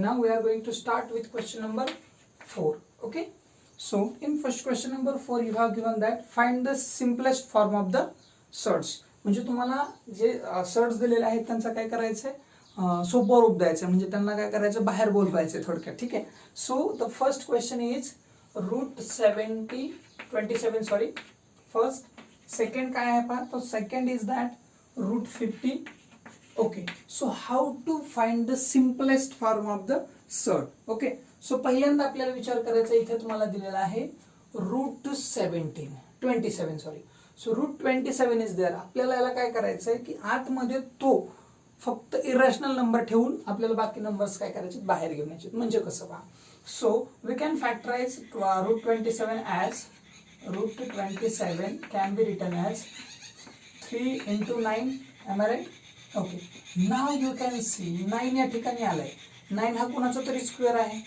now we are going to start with question number 4. Okay, so in first question number 4 you have given that find the simplest form of the surds. म्हणजे तुम्हाला जे surds दिलेले आहेत त्यांचा काय करायचं आहे, सोपं रूप द्यायचं, म्हणजे त्यांना काय करायचं, बाहेर बोलवायचं थोडक्यात. ठीक आहे. So the first question is √27 sorry first. Second काय आहे पहा, तो second is that √50. Okay, so how to find the simplest form of the surd. Okay, so पहिल्यांदा आपल्याला विचार करायचा, इथे तुम्हाला दिलेला आहे √27 सॉरी. So √27 is there. आपल्याला याला काय करायचं आहे की आतमध्ये तो फक्त इरॅशनल नंबर ठेवून आपल्याला बाकी नंबर्स काय करायचे, बाहेर घेऊन यायचे. म्हणजे कसं पहा, सो वी कॅन फॅक्टराइज √27 ॲज √27 can be written as 3 × 9. Am I right? Okay, now you can see 9 या ठिकाणी आलाय. 9 हा कोणाचा तरी स्क्वेअर आहे,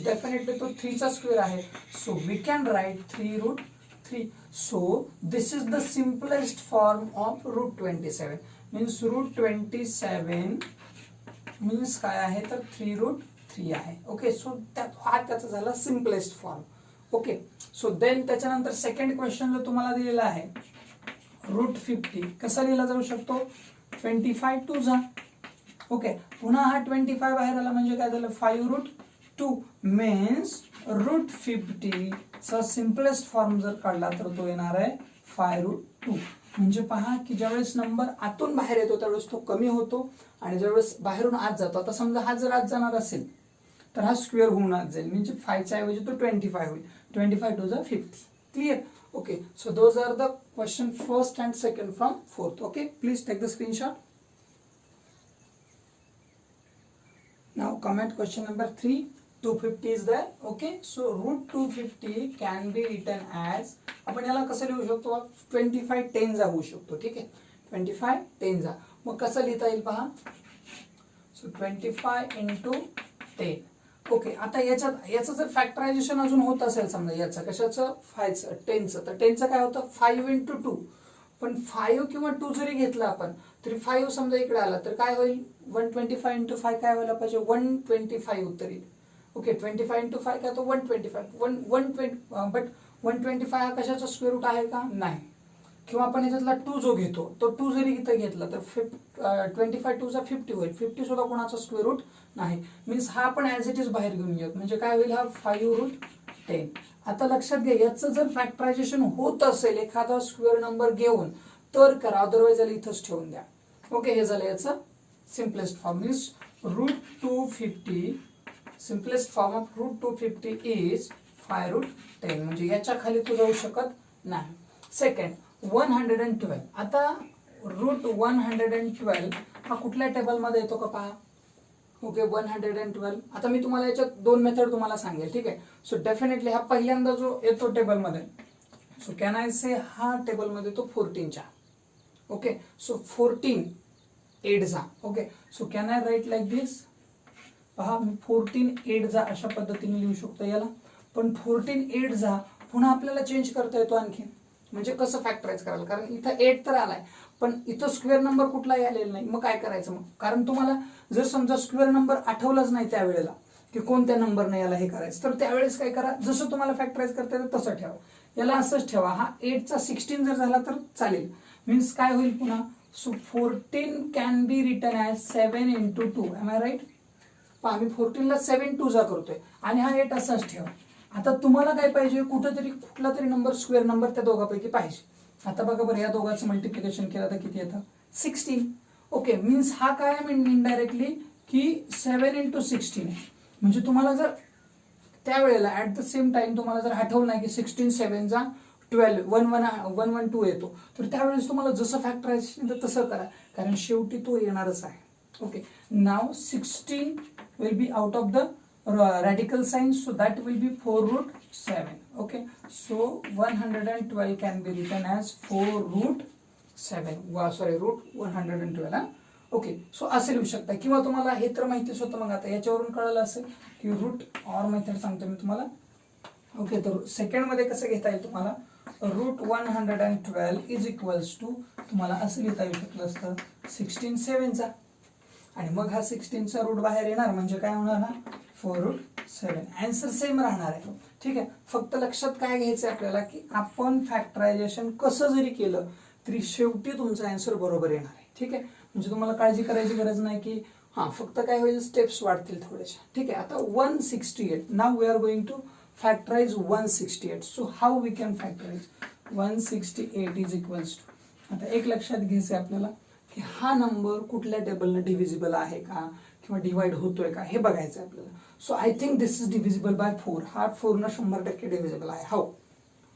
डेफिनेटली तो 3 चा स्क्वेअर आहे. So we can write 3√3. So this is the simplest form of √27. Means √27 means काय आहे तर 3√3 आहे. ओके, सो हा त्याचा झाला simplest form. Okay, so then त्याच्यानंतर सेकंड क्वेश्चन जो तुम्हाला दिलेला आहे √50 कसा लिहिला जाऊ शकतो, 25 2 जा. ओके, पुन्हा हा 25 बाहेर आला म्हणजे काय झालं, 5√2 मीन्स √50 चा सिम्पलेस्ट फॉर्म जर काढला तर तो येणार आहे 5√2. म्हणजे पहा की ज्यावेळेस नंबर आतून बाहेर येतो त्यावेळेस तो कमी होतो, आणि ज्यावेळेस बाहेरून आत जातो, आता समजा हा जर आत जाणार असेल तर हा स्क्वेअर होऊन आत जाईल, म्हणजे 5 च्या ऐवजी तो 25 होईल. 25 2 जा 50. Clear? Okay, so those are the question first and second from fourth. Okay, please take the screenshot. Now comment question number 3. 250 is there. Okay, so √250 can be written as, आपण याला कसं लिहू शकतो, 25 10 जा होऊ शकतो. ठीक आहे, 25 10 जा. मग कसं लिहिता येईल पहा, सो 25 × 10. ओके, आता याचं जर फॅक्टरायझेशन अजून होत असेल, समजा याचं कशाचं, 5चं 10चं, तर 10चं काय होतं 5 × 2. पण 5 किंवा 2 जरी घेतला आपण तरी 5 समजा इकडे आला तर काय होईल, 125 × 5 काय व्हायला पाहिजे, 125 उत्तर येईल. ओके, 25 × 5 काय तो 125 बट 125 हा कशाचा स्क्वेअर रूट आहे का, नाही. किंवा आपण याच्यातला 2 जो घेतो तो 2 जरी इथं घेतला तर 25 2 जा 50 होईल. 50 सुद्धा कोणाचा स्क्वेअर रूट नाही. मीन्स हा आपण ॲज इट इज बाहेर घेऊन घेऊ, म्हणजे काय होईल, हा 5√10. आता लक्षात घ्या, याचं जर फॅक्टरायझेशन होत असेल एखादा स्क्वेअर नंबर घेऊन तर करा, अदरवाईज याला इथंच ठेवून द्या. ओके, हे झालं याचं simplest form. Means √250 simplest form of √250 is 5√10. म्हणजे याच्या खाली तू जाऊ शकत नाही. सेकंड 112. आता √112 हा कुठल्या टेबलमध्ये येतो का पहा. ओके, 112. आता मी तुम्हाला याच्यात 2 मेथड तुम्हाला सांगेल. ठीक आहे, सो डेफिनेटली हा पहिल्यांदा जो येतो टेबलमध्ये, सो कॅन आय से हा टेबलमध्ये तो 14च्या. ओके, सो 14 8 जा. Okay, so can I write like this. पहा, मी 14 8 जा अशा पद्धतीने लिहू शकतो याला. पण 14 8 जा पुन्हा आपल्याला चेंज करता येतो आणखी. म्हणजे कसं फॅक्टराइज कराल, कारण इथं 8 तर आलाय पण इथं स्क्वेअर नंबर कुठलाही आलेला नाही. मग काय करायचं, मग कारण तुम्हाला जर समजा स्क्वेअर नंबर आठवलाच नाही त्यावेळेला की कोणत्या नंबरने याला हे करायचं, तर त्यावेळेस काय करा, जसं तुम्हाला फॅक्टराइज करता येतं तसं ठेवा. याला असंच ठेवा, हा 8 चा 16 जर झाला तर चालेल. मीन्स काय होईल पुन्हा, so 14 can be written as 7 × 2. Am I right? पहा, मी 14 ला 7 2 जा करतोय आणि हा 8 असाच ठेवा. आता तुम्हाला काय पाहिजे, कुठेतरी कुठला तरी नंबर स्क्वेअर नंबर त्या दोघांपैकी पाहिजे. आता बघा बरं, या दोघांचं मल्टिप्लिकेशन केलं तर किती येतं, 16. ओके, मीन्स हा काय इनडायरेक्टली की 7 × 16 आहे. म्हणजे तुम्हाला जर त्यावेळेला ऍट द सेम टाइम तुम्हाला जर आठवलं नाही की 16 7 जा 12 112 येतो, तर त्यावेळेस तुम्हाला जसं फॅक्टरायझेशन तसं करा, कारण शेवटी तो येणारच आहे. Okay, now 16 will be out of the radical sign, so that will be 4√7. Okay, so 112 can be written as 4√7. Sorry, √112. Okay, so असे लिहू शकता. किंवा तुम्हाला हे तर माहितीच होतं, मग आता याच्यावरून कळलं असेल की रूट ऑर मेथड सांगतो मी तुम्हाला. ओके, तर सेकंड मध्ये कसं घेता येईल तुम्हाला, √112 इज इक्वल्स टू तुम्हाला असं लिहिता येऊ शकलं असतं 16 7 चा. आणि मग हा 16चा रूट बाहेर येणार म्हणजे काय होणार ना 4√7. आन्सर सेम राहणार आहे. ठीक आहे, फक्त लक्षात काय घ्यायचं आपल्याला की आपण फॅक्टरायझेशन कसं जरी केलं तरी शेवटी तुमचा आन्सर बरोबर येणार आहे. ठीक आहे, म्हणजे तुम्हाला काळजी करायची गरज नाही की फक्त काय होईल स्टेप्स वाढतील थोड्याशा. ठीक आहे, आता 168. Now we are going to factorise 168. So how we can factorise 168 is equals to. आता एक लक्षात घ्यायचं आहे आपल्याला की हा नंबर कुठल्या टेबलनं डिव्हिजिबल आहे का किंवा डिवाइड होतोय का हे बघायचं आहे आपल्याला. So I think this is divisible by 4. हा 4 100% डिव्हिजिबल आहे. हाऊ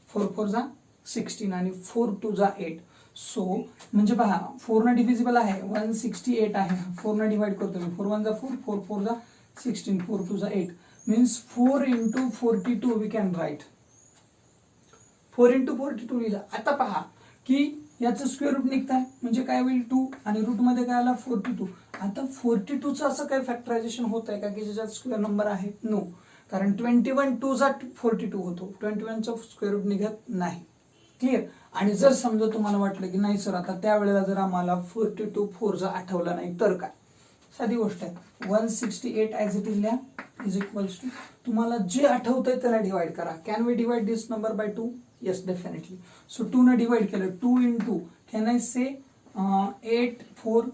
4 4 जा 16 आणि 4 2 जा 8. सो म्हणजे पहा 4 डिव्हिजिबल आहे 168 आहे. 4 डिवाइड करतो मी 4 1 जा 4 4 4 जा 16 4 2 जा 8 means 4 into 42 we can write. 4 into 42 लिहिलं. आता पहा की याचं स्क्वेअर रूट निघताय म्हणजे काय होईल 2 आणि रूट मध्ये काय आला 42. आता 42चं असं काही फॅक्टरायझेशन होत आहे का की ज्याच्यात स्क्वेअर नंबर आहे? नो, कारण 21 2 जा 42 होतो. 21चं स्क्वेअर रूट निघत नाही. क्लिअर. आणि जर समजा तुम्हाला वाटलं की नाही सर आता त्यावेळेला जर आम्हाला 42 4 जा आठवला नाही तर काय, साधी गोष्ट आहे 168 ॲज इट इज लिहा इज इक्वल्स टू तुम्हाला जे आठवतंय त्याला डिवाइड करा. Can we divide this number by 2? Yes definitely. So 2 ने डिवाइड केलं 2 into can I say 8 4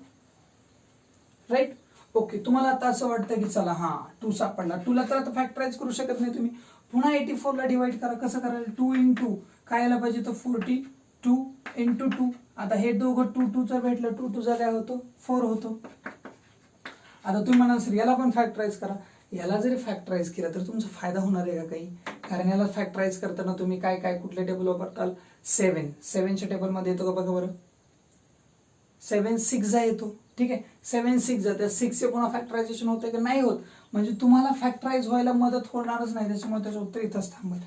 right. Okay, तुम्हाला आता असं वाटतं की चला 2 सापडला. 2 ला तर आता फॅक्टराइज करू शकत नाही तुम्ही, पुन्हा 84 ला डिवाइड करा. कसं कराल 2 into काय यायला पाहिजे तर 42 into 2. आता हे दोघं 2 2 जर भेटलं 2 2 जा काय होतो 4 होतो. आता तुम्ही म्हणाल सर याला पण फॅक्टराइज करा. याला जरी फॅक्टराइज केलं तर तुमचा फायदा होणार आहे का काही? कारण याला फॅक्टराइज करताना तुम्ही काय काय कुठले टेबल वापरताल? 7च्या टेबलमध्ये येतो का बघा बरं. 7 6 जा येतो. ठीक आहे, 7 6 जा त्या 6चे पुन्हा फॅक्टरायझेशन होतं का नाही होत, म्हणजे तुम्हाला फॅक्टराइज व्हायला मदत होणारच नाही. त्याच्यामुळे त्याचं उत्तर इथंच थांबेल.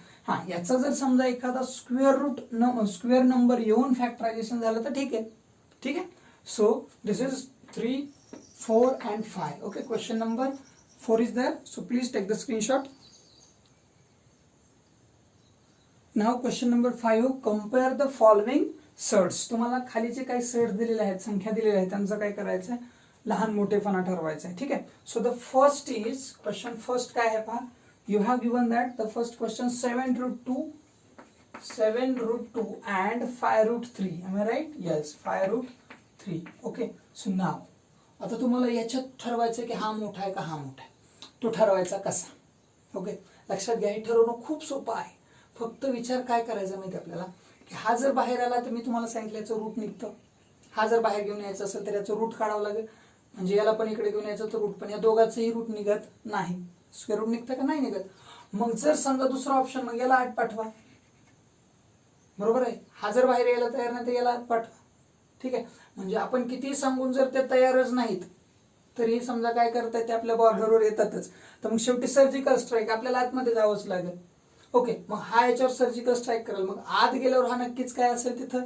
याचा जर समजा एखादा स्क्वेअर नंबर येऊन फॅक्टरायझेशन झालं तर ठीक आहे. ठीक आहे, so this is 3 4 and 5. Okay, question number 4 is there. So please take the screenshot. Now question number 5. Compare the following sets. तुम्हाला खाली जे काही सेट्स दिलेले आहेत, संख्या दिलेल्या आहेत, त्यांचं काय करायचं आहे? लहान मोठेपणा ठरवायचा आहे. ठीक आहे, so the first is question first काय आहे पहा. You have given that the first question 7√2 and 5√3. Am I right? Yes, 5√3. Okay, so now आता तुम्हाला याच्यात ठरवायचं की हा मोठा आहे का हा मोठा आहे. तो ठरवायचा कसा? ओके, लक्षात घ्या हे ठरवणं खूप सोपं आहे. फक्त विचार काय करायचा माहिती आपल्याला की हा जर बाहेर आला तर मी तुम्हाला सांगितलं याचं रूट निघतं. हा जर बाहेर घेऊन यायचं असेल तर याचं रूट काढावं लागेल. म्हणजे याला पण इकडे घेऊन यायचं तर रूट, पण या दोघांचंही रूट निघत नाही. स्क्वेअर रूट निघतं का नाही निघत. मग जर समजा दुसरा ऑप्शन मग याला 8 पाठवा. बरोबर आहे, हा जर बाहेर यायला तयार नाही तर याला 8 पाठवा. ठीक आहे, म्हणजे आपण किती सांगून जर ते तयारच नाहीत तरी समजा काय करताय ते आपल्या बॉर्डरवर येतातच. तर मग शेवटी सर्जिकल स्ट्राईक आपल्याला आतमध्ये जावंच लागेल. ओके, मग हा याच्यावर सर्जिकल स्ट्राईक करेल. मग आत गेल्यावर हा नक्कीच काय असेल तिथं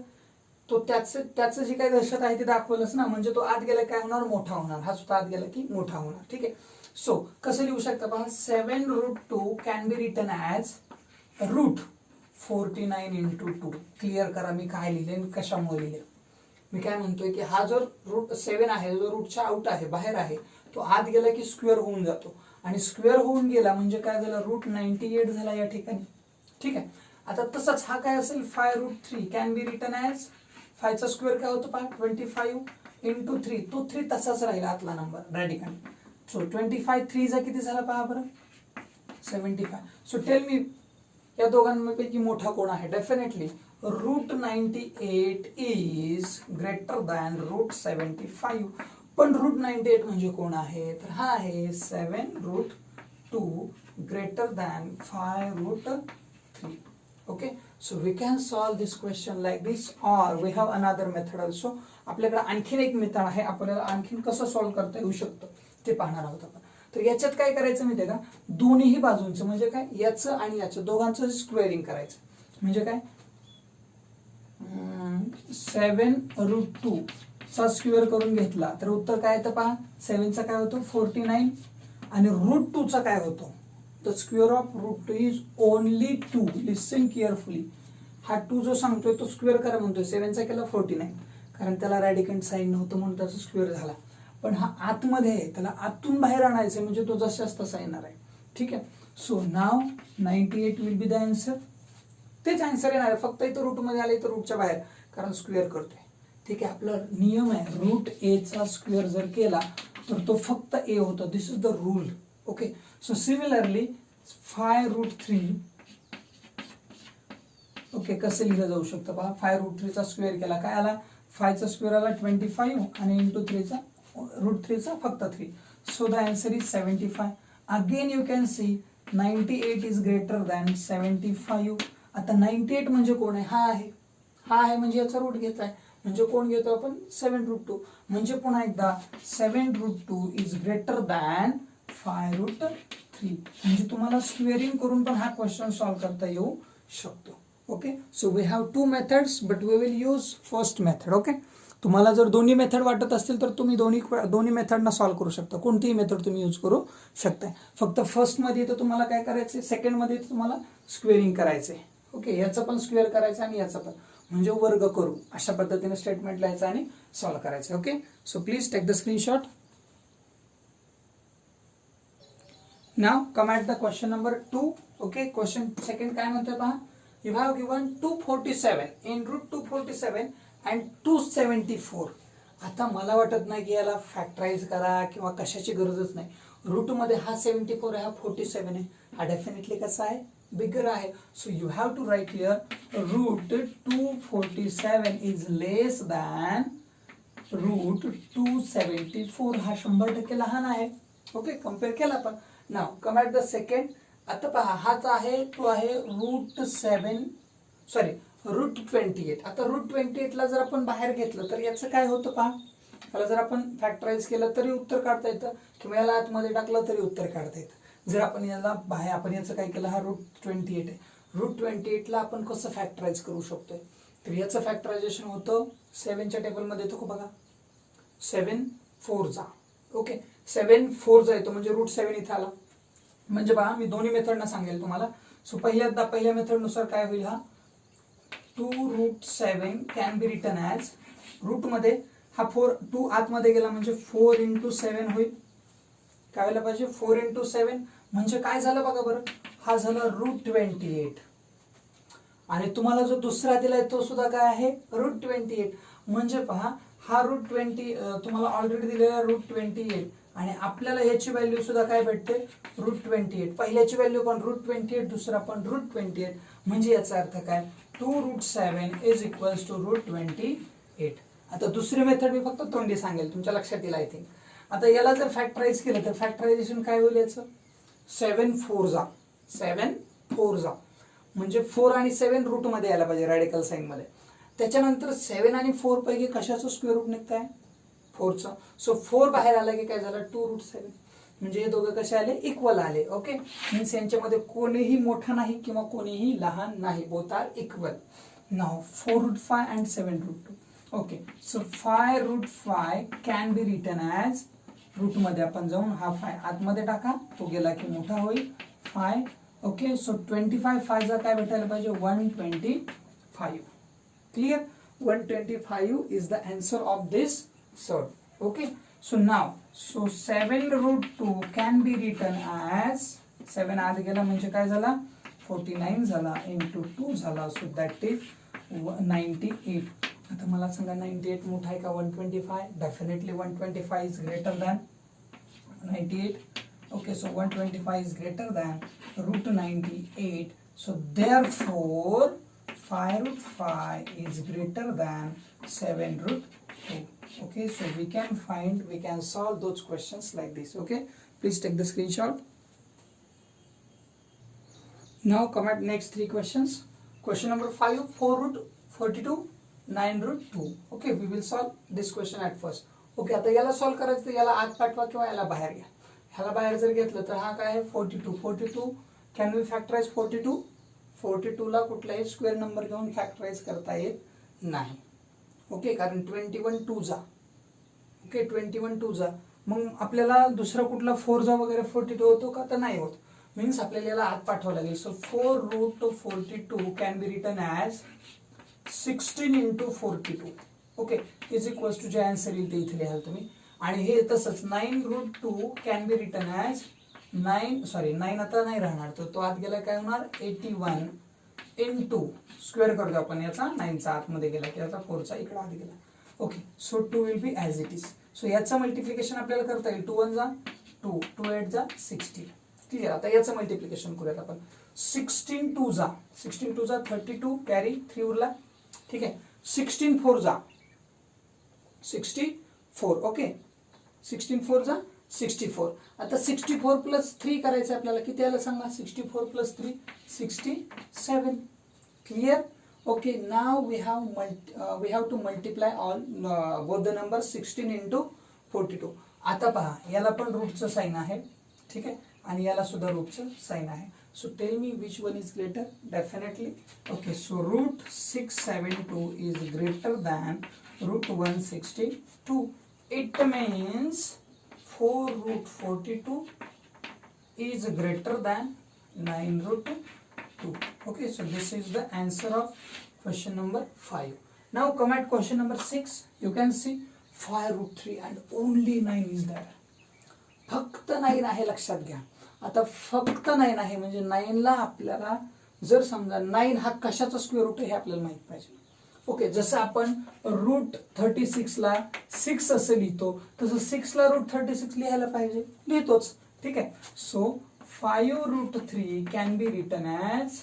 तो त्याचं जी काही दहशत आहे ती दाखवलंच ना. म्हणजे तो आत गेला काय होणार मोठा होणार. हा सुद्धा आत गेला की मोठा होणार. ठीक आहे, सो कसं लिहू शकता पहा 7√2 can be written as √49 into 2. Clear करा मी काय लिहिले कशामुळे लिहिले. मी काय म्हणतोय की हा जो रूट 7 आहे जो रूटच्या आउट आहे बाहेर आहे तो आत गेला की स्क्वेअर होऊन जातो आणि स्क्वेअर होऊन गेला म्हणजे काय झालं √98 झाला या ठिकाणी. ठीक आहे, आता तसंच हा काय असेल 5√3 कॅन बी रिटन ॲज 5चा स्क्वेअर काय होतो पहा 25 into 3. तो 3 तसाच राहिला आतला नंबर रॅडिकल. सो 25 3 जा किती झाला पहा बरं 75. सो टेल मी या दोघांपैकी मोठा कोण आहे? Definitely √98 is greater than √75. पण √98 म्हणजे कोण आहे तर हा आहे 7√2 greater than 5√3. Okay, so we can solve this question like this or we have another method also. आपल्याकडे आणखीन एक मेथड आहे, आपल्याला आणखीन कसं सॉल्व करता येऊ शकतं ते पाहणार आहोत आपण. तर याच्यात काय करायचं माहिती आहे का, दोन्ही बाजूंचं म्हणजे काय याचं आणि याचं दोघांचं स्क्वेअरिंग करायचं. म्हणजे काय 7√2 चा स्क्वेअर करून घेतला तर उत्तर काय येतं पहा 7चा काय होतो 49 आणि √2 चा काय होतो the square of √2 is only 2. Listen carefully. हा 2 जो सांगतोय तो स्क्वेअर करा म्हणतोय 7चा केला 49 कारण त्याला रॅडिकंट साईन नव्हतं म्हणून त्याचा स्क्वेअर झाला. पण हा आतमध्ये आहे, त्याला आतून बाहेर आणायचं म्हणजे तो जशाच तसा येणार आहे. ठीक आहे. So now 98 will be the answer. तेच आन्सर येणार आहे, फक्त इथं रूटमध्ये आले तर रूटच्या बाहेर, कारण स्क्वेअर करतोय. ठीक आहे. आपला नियम आहे रूट ए चा स्क्वेअर जर केला तर तो फक्त ए होतो. This is the rule. Okay. So similarly 5√3 okay कसं लिहिलं जाऊ शकतं पहा. 5√3 चा स्क्वेअर केला काय आला, 5 चा स्क्वेअर आला 25 आणि इंटू 3 चा √3 चा फक्त 3. So the answer is 75. Again you can C 98 is greater than 75. आता 98 म्हणजे कोण आहे, हा आहे. हा आहे म्हणजे याचा रूट घेत आहे, म्हणजे कोण घेतो आपण 7√2. म्हणजे पुन्हा एकदा 7√2 इज ग्रेटर दॅन 5√3. म्हणजे तुम्हाला स्क्वेअरिंग करून पण हा क्वेश्चन सॉल्व्ह करता येऊ शकतो. Okay. So we have 2 methods but we will use first method. Okay. तुम्हाला जर दोन्ही मेथड वाटत असतील तर तुम्ही दोन्ही मेथडना सॉल्व्ह करू शकता. कोणतीही मेथड तुम्ही यूज करू शकता. फक्त फर्स्ट मध्ये तर तुम्हाला काय करायचं, सेकंड मध्ये तुम्हाला स्क्वेअरिंग करायचंय. ओके. याचं पण स्क्वेअर करायचं आणि याचं पण, म्हणजे वर्ग करू अशा पद्धतीने स्टेटमेंट लिहायचं आणि सॉल्व्ह करायचं. Okay. So please take the screenshot. Now come at the question number 2. Okay. Question second काय म्हणतोय पहा. You have given 247 in root 247 and 274. आता मला वाटत नाही की याला फॅक्टराइज करा किंवा कशाची गरजच नाही. रूट मध्ये हा 74 आहे, हा 47 आहे, हा डेफिनेटली कसा आहे, बिगर आहे. So you have to write here root 247 is less than root 274. हा 100% लहान आहे. ओके. कम्पेअर केला आपण. Now come at the second. आता पहा हाच आहे, तो आहे रूट 28. आता रूट 28 ला जर आपण बाहेर घेतलं तर याचं काय होतं पहा. याला जर आपण फॅक्टराइज केलं तरी उत्तर काढता येतं, किंवा याला आतमध्ये टाकलं तरी उत्तर काढता येतं. जर आपण याला बाहेर, आपण याचं काय केलं, हा रूट 28 आहे. रूट 28 ला आपण कसं फॅक्टराइज करू शकतोय, तर याचं फॅक्टरायझेशन होतं 7च्या टेबलमध्ये येतो का बघा, 7 4 जा. ओके. 7 4 जा येतो म्हणजे रूट 7 इथे आला. म्हणजे पहा मी दोन्ही मेथडना सांगेल तुम्हाला. सो पहिल्या मेथड नुसार काय होईल, हा 2√7 can be written as, root मध्ये हा 2 आतमध्ये गेला म्हणजे 4 × 7 होईल. काय व्हायला पाहिजे, 4 × 7 म्हणजे काय झालं बघा बरं, हा झाला रूट 28. आणि तुम्हाला जो दुसरा दिलाय तो सुद्धा काय आहे, रूट 28. म्हणजे पहा हा रूट 20 तुम्हाला ऑलरेडी दिलेला रूट 28 आणि आपल्याला याची व्हॅल्यू सुद्धा काय भेटते, रूट 28. पहिल्याची व्हॅल्यू पण रूट 28, दुसरा पण रूट 28. म्हणजे याचा अर्थ काय, 2√7 इज इक्वल्स टू रूट 28. आता दुसरी मेथड मी फक्त तोंडी सांगेल, तुमच्या लक्षात येईल आय थिंक. आता याला जर फॅक्टराइज केलं तर फॅक्टरायझेशन काय होईल याचं, 7 4 जा, 7 4 जा. म्हणजे 4 आणि 7 रूट मध्ये यायला पाहिजे रॅडिकल साइन मध्ये. त्याच्यानंतर 7 आणि 4 पैकी कशाचं स्क्वेअर रूट निघताय, 4चं. सो 4 बाहेर आला की काय झालं, 2√7. म्हणजे हे दोघं कसे आले, इक्वल आले. ओके. मीन्स यांच्यामध्ये कोणीही मोठा नाही किंवा कोणीही लहान नाही, both are equal. Now 4√5 and 7√2. Okay. So 5√5 can be written as, root मध्ये आपण जाऊन हा 5 आतमध्ये टाका, तो गेला की मोठा होईल 5. ओके. सो 25 5 चा काय भेटायला पाहिजे, 125. Clear. 125 is the answer of this solve. Okay. So now 7√2 can be written as, 7 आत गेला म्हणजे काय झाला, 49 झाला, इंटू 2 झाला. So that is 98. आता मला सांगा 98 मोठा आहे का 125, definitely 125 is greater than 98. Okay, so 125 is greater than root 98. So therefore 5√5 is greater than 7√2. Okay, so we can solve those questions like this. Okay, please take the screenshot. Now come at next 3 questions. Question number 5, 4√42, 9√2. Okay, we will solve this question at first. Okay, आता याला solve करायचं तर याला आत पाठवा किंवा याला बाहेर घ्या. ह्याला बाहेर जर घेतलं तर हा काय आहे 42. कॅन वी फॅक्टराइज 42 ला कुठलाही स्क्वेअर नंबर घेऊन फॅक्टराइज करता येत नाही. ओके. कारण 21 2 जा. ओके. 21 2 जा. मग आपल्याला दुसरा कुठला 4 जा वगैरे 42 होतो का, तर नाही होत. मीन्स आपल्याला याला आत पाठवावं लागेल. So 4√42 can be written as 16 × 42. Okay. Is equals to जे आन्सर येईल ते इथे लिहाल तुम्ही. आणि हे तसंच 9√2 कॅन बी रिटन ॲज 9 आता नाही राहणार, तर तो आत गेला काय होणार 81 इंटू स्क्वेअर करतो आपण याचा 9चा आतमध्ये गेला की याचा 4चा इकडे आत गेला. Okay, so 2 will be as it is. So याचं मल्टिप्लिकेशन आपल्याला करता येईल. 2 1 जा 2, 2 8 जा 60. क्लिअर. आता याचं मल्टिप्लिकेशन करूयात आपण. 16 2 जा 32 कॅरी 3 उरला. ठीक आहे. 16 4 जा 64. ओके, 16 4 जा 64. आता 64 प्लस 3 करायचं आपल्याला. किती आलं सांगा. 64 plus 3 67. Clear. Okay, now we have to multiply all both the number 16 into 42. आता पहा याला पण रूटचं साइन आहे. ठीक आहे, आणि याला सुद्धा रूटचं साइन आहे. So tell me which one is greater. Definitely okay, so root 672 is greater than root 162. It means 4√42 is greater than 9√2. Okay, so this is the answer of question number 5. Now come at question number 6. You can see 5√3 and only 9 is there. फक्त 9 आहे, लक्षात घ्या. आता फक्त 9 आहे म्हणजे 9 ला आपल्याला जर समजा 9 हा कशाचा स्क्वेअर रूट आहे हे आपल्याला माहित पाहिजे. ओके, जसं आपण रूट 36 ला 6 असं लिहितो तसं 6 ला रूट 36 लिहायला पाहिजे, लिहितोच. ठीक आहे. So 5√3 can be written as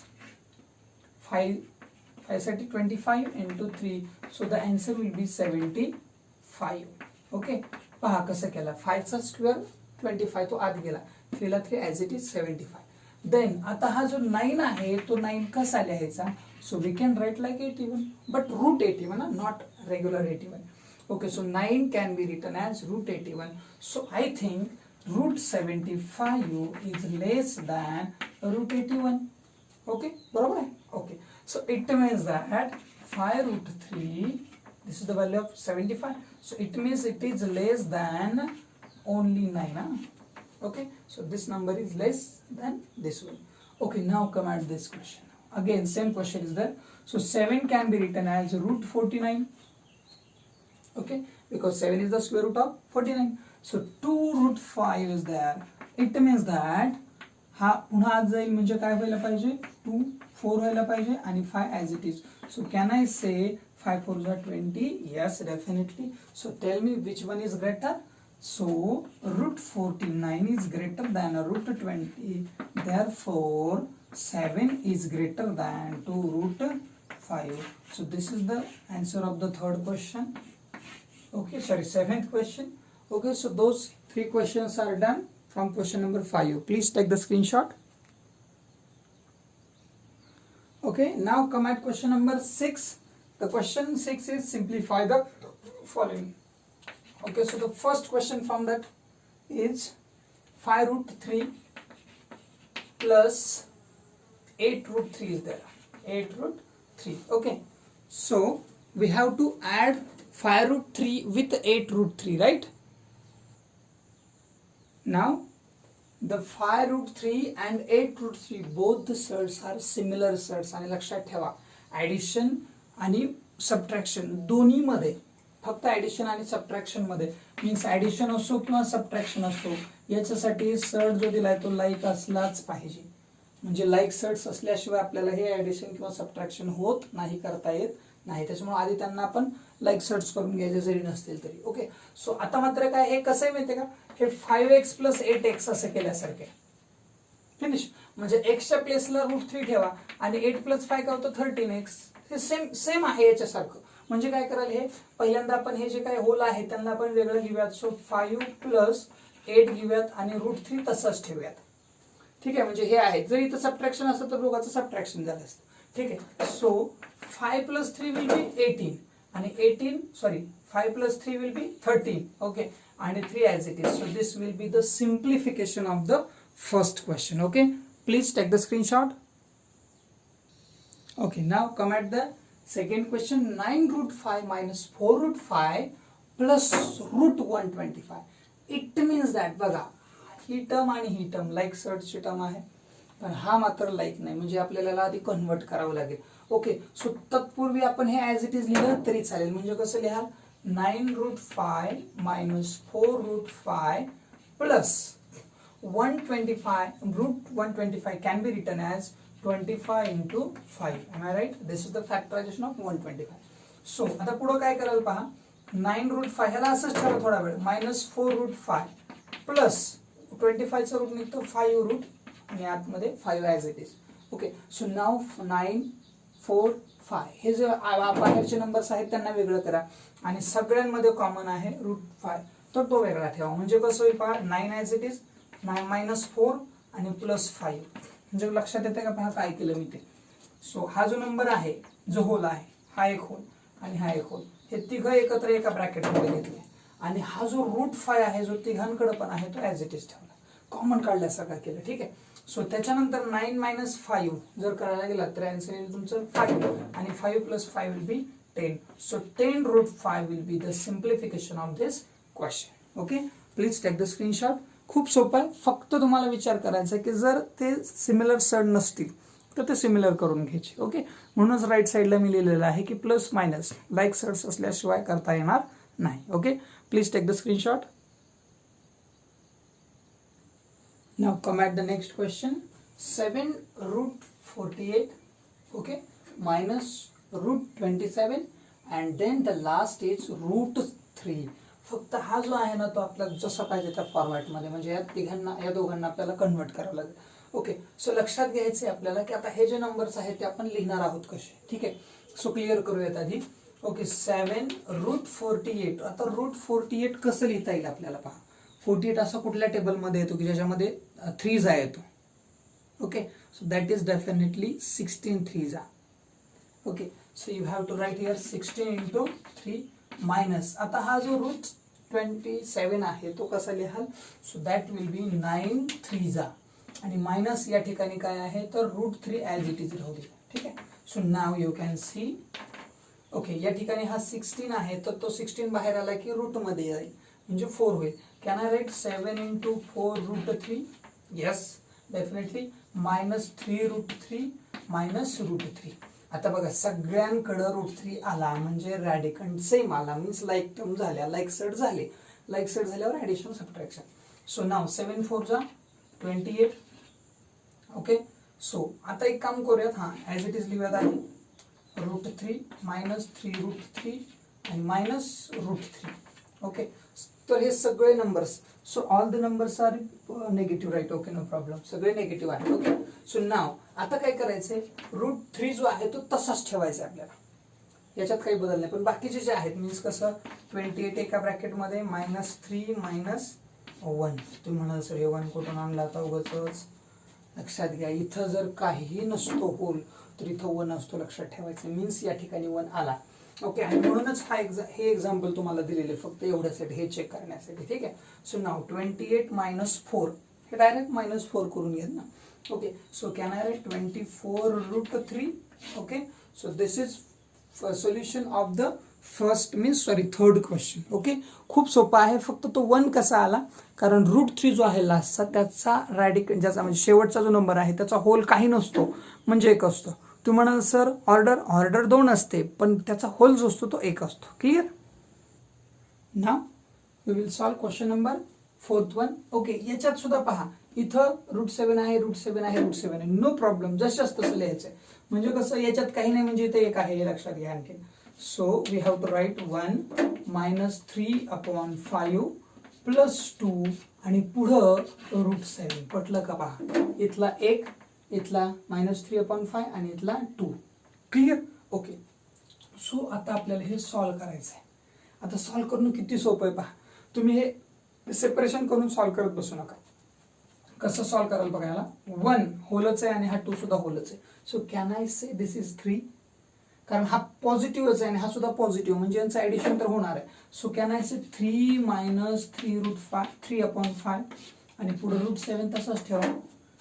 5 साठी 25 into 3. So the answer will be 75. Okay, पहा कसं केलं. 5चा स्क्वेअर 25, तो आत गेला. 3 ला 3 ॲज इट इज 75. देन आता हा जो 9 आहे तो 9 कसा लिहायचा. So we can write like 81, but root 81, not regular 81. Okay, so 9 can be written as root 81. So I think root 75 is less than root 81. Okay, बरोबर आहे. Okay, so it means that 5√3, this is the value of 75. So it means it is less than only 9. Okay, so this number is less than this one. Okay, now come at this question. Again same question is there. So 7 can be written as root 49. Okay, because 7 is the square root of 49. So 2√5 is there. It means that हा पुन्हा आत जाईल म्हणजे काय व्हायला पाहिजे 2 4 व्हायला पाहिजे आणि 5 as it is. So can I say 5 4 are 20? Yes, definitely. So tell me which one is greater. So root 49 is greater than root 20. Therefore 7 is greater than 2√5. So this is the answer of the third question. Okay, sorry, 7th question. Okay, so those 3 questions are done from question number 5. Please take the screenshot. Okay, now come at question number 6. The question 6 is simplify the following. Okay, so the first question from that is 5√3 plus 8√3 is there. 8√3. Okay, so we have to add 5√3 with 8√3, right? Now the 5√3 and 8√3 both the surds are similar surds. आणि लक्षात ठेवा addition आणि subtraction दोन्ही मध्ये, फक्त addition आणि subtraction मध्ये means addition असो किंवा सबट्रॅक्शन असो याच्यासाठी सर्ड जो दिलाय तो लाईक असलाच पाहिजे. म्हणजे लाईक सर्ड्स असल्याशिवाय आपल्याला हे ऍडिशन किंवा सबट्रॅक्शन होत नाही, करता येत नाही. त्याच्यामुळे आधी त्यांना आपण लाईक सर्ड्स करून घ्यायचे जरी नसतील तरी. ओके, सो आता मात्र काय हे कसं आहे माहितीये का, हे 5x प्लस 8x असं केल्यासारखे फिनिश. म्हणजे एक्सच्या प्लेसला √3 ठेवा आणि 8 प्लस 5 काय होतं 13x. हे सेम आहे याच्यासारखं. म्हणजे काय कराल, हे पहिल्यांदा आपण हे जे काही होल आहे त्यांना आपण वेगळं घेऊयात. सो 5 प्लस 8 घेऊयात आणि √3 तसंच ठेवूयात. ठीक आहे, म्हणजे हे आहे. जर इथं सबट्रॅक्शन असतं तर दोघांचं सबट्रॅक्शन झालं असतं. ठीक आहे, सो 5 प्लस 3 विल बी 18 आणि 5 plus 3 will be 13. Okay, and 3 as it is. So this will be the simplification of the first question. Okay, please take the screenshot. Okay, now come at the second question. 9√5 minus 4√5 plus √125. It means that बघा ही term आणि ही term like सर्टची term आहे, पण हा मात्र like नाही. म्हणजे आपल्याला आधी कन्वर्ट करावं लागेल. ओके, सो तत्पूर्वी आपण हे ॲज इट इज लिहिलं तरी चालेल. म्हणजे कसं लिहाल, 9 root 5 minus 4 root 5 plus 125. Root 125 can be written as 25 into 5. Am I right? This is the factorization of 125. So आता पुढे काय कराल पहा, 9 root 5 ह्याला असंच ठेवा थोडा वेळ, minus 4 root 5 plus 25 चा रूट निघतो 5 रूट आणि आतमध्ये 5 as it is. Okay, so नाव 9 4 5 हे जे बाहेरचे नंबर्स आहेत त्यांना वेगळं करा आणि सगळ्यांमध्ये कॉमन आहे रूट 5, तर तो वेगळा ठेवा. म्हणजे कसं होईल पहा, 9 as it is, -4 आणि +5. म्हणजे लक्षात येते का पहा काय केलं मी ते. सो हा जो नंबर आहे, जो होल आहे, हा एक होल आणि हा एक होल, हे तिघं एकत्र एका ब्रॅकेटमध्ये घेतले आणि हा जो रूट 5 आहे जो तिघांकडे पण आहे तो ॲज इट इज ठेवला, कॉमन काढल्यासारखं केलं. ठीक आहे. सो त्याच्यानंतर 9 - 5 जर करायला गेला तर आन्सर येईल तुमचं 5 आणि 5 + 5 विल बी 10. सो 10 root 5 will be the simplification of this question. Okay, please take the screenshot. खूप सोपं आहे, फक्त तुम्हाला विचार करायचा की जर ते सिमिलर सड नसतील तर ते सिमिलर करून घ्यायचे. ओके, म्हणूनच राईट साईडला मी लिहिलेलं आहे की प्लस मायनस लाईक सड्स असल्याशिवाय करता येणार नाही. Okay, please take the screenshot. Now come at the next question. 7 root 48, okay, minus root 27 and then the last is root 3. फक्त हा जो आहे ना तो आपल्याला जसा पाहिजे त्या फॉर्मॅटमध्ये, म्हणजे या दोघांना आपल्याला कन्वर्ट करावं लागेल. ओके, सो लक्षात घ्यायचे आपल्याला की आता हे जे नंबर्स आहेत ते आपण लिहिणार आहोत कसे. ठीक आहे, सो क्लिअर करूयात आधी. Okay, 7 root 48. आता रूट 48 कसं लिहिता येईल आपल्याला पहा. 48 असा कुठल्या टेबलमध्ये येतो की ज्याच्यामध्ये 3 जा येतो. Okay, so that is definitely 16 3 जा. Okay, so you have to write here 16 into 3 minus. आता हा जो रूट 27 आहे तो कसा लिहाल, सो दॅट विल बी 9 3 जा आणि मायनस या ठिकाणी काय आहे तर रूट 3 ॲज इट इज राहू दे. ठीक आहे, so now you can C. Okay, या ठिकाणी हा 16 आहे तर तो 16 बाहेर आला की रूट मध्ये येईल म्हणजे 4 होईल. Can I write 7 into 4 root 3? Yes, definitely. -3 root 3 minus root 3. आता बघा सगळ्यांकडे रूट 3 आला म्हणजे रॅडिकंड सेम आला, मीन्स लाईक टर्म झाल्या, लाईक सेट झाले. लाईक सेट झाल्यावर ॲडिशन सबट्रॅक्शन. सो नाव 7 4 जा 28. ओके, सो आता एक काम करूयात, हां ॲज इट इज लिहूयात आधी. रूट 3 -3 root 3 आणि मायनस रूट 3. ओके, तर हे सगळे numbers, so all the numbers are negative, right. Okay, no problem, सगळे नेगेटिव्ह आहेत. ओके, सो नाव आता काय करायचंय, रूट 3 जो आहे तो तसाच ठेवायचा आहे आपल्याला, याच्यात काही बदल नाही. पण बाकीचे जे आहेत मीन्स कसं 28 एका ब्रॅकेटमध्ये -3 -1. तुम्ही म्हणाल सर हे 1 कुठून आणला आता उगाच. लक्षात घ्या, इथं जर काहीही नसतो होल तर इथं 1 असतो, लक्षात ठेवायचं. मीन्स या ठिकाणी 1 आला. ओके, आणि म्हणूनच हे एक्झाम्पल तुम्हाला दिलेले फक्त एवढ्यासाठी, हे चेक करण्यासाठी. ठीक आहे, सो नाव 28 - 4 हे डायरेक्ट -4 करून घेत ना. Okay, so can I write 24 root 3. Okay, so this is solution of the third question. Okay, खूप सोपा आहे, फक्त तो 1 कसा आला कारण रूट 3 जो आहे लास्टचा त्याचा रॅडिकल, ज्याचा म्हणजे शेवटचा जो नंबर आहे त्याचा होल काही नसतो म्हणजे 1 असतो. तुम्ही म्हणाल सर ऑर्डर 2 असते पण त्याचा होल जो असतो तो 1 असतो. Clear. Now we will solve question number 4th. Okay, याच्यात सुद्धा पहा इथं रूट 7 आहे, रूट 7 आहे, रूट 7 आहे, नो प्रॉब्लेम, जशाच तसं लिहायचंय. म्हणजे कसं याच्यात काही नाही म्हणजे इथे 1 आहे हे लक्षात घ्या आणखी. So we have to write 1 -3/5 +2 आणि पुढं रूट 7. पटलं का पहा, इथला 1, इथला -3/5 आणि इथला 2. क्लिअर. ओके, सो आता आपल्याला हे सॉल्व करायचं आहे. आता सॉल्व करणं किती सोपं आहे पहा. तुम्ही हे सेपरेशन करून सॉल्व करत बसू नका. कसं सॉल्व कराल बघा. याला 1 होलच आहे आणि हा 2 सुद्धा होलच आहे. So can I say this is 3, कारण हा पॉझिटिव्हच आहे आणि हा सुद्धा पॉझिटिव्ह म्हणजे यांचं ऍडिशन तर होणार आहे. सो कॅन आय से 3 - 3/5 आणि पुढे रूट 7 तसंच ठेवा.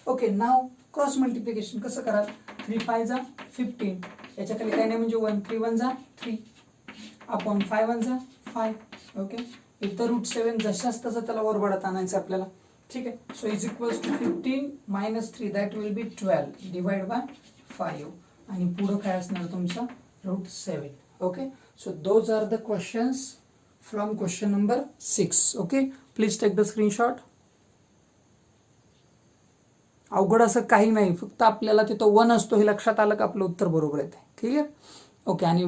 ओके, नाव क्रॉस मल्टिप्लिकेशन कसं कराल. 3 5 जा 15, याच्या खाली काही नाही म्हणजे 1 3 1 जा 3/5 1 जा 5. ओके, इथं रूट 7 जशाच तसं त्याला वरबडत आणायचं आपल्याला. ठीक आहे, so is equals to 15 - 3 that will be 12 divide by 5 आणि पुढं काय असणार तुमचं root 7. Okay, so those are the questions from question number 6. Okay, please take the screenshot. अवघड असं काही नाही, फक्त आपल्याला तिथं 1 असतो हे लक्षात आलं का आपलं उत्तर बरोबर येते. ठीक आहे. ओके, आणि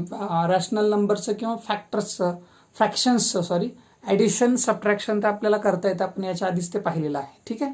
रॅशनल नंबरचं किंवा फ्रॅक्शन्सचं ॲडिशन सबट्रॅक्शन तर आपल्याला करता येतं, आपण याच्या आधीच ते पाहिलेलं आहे. ठीक आहे.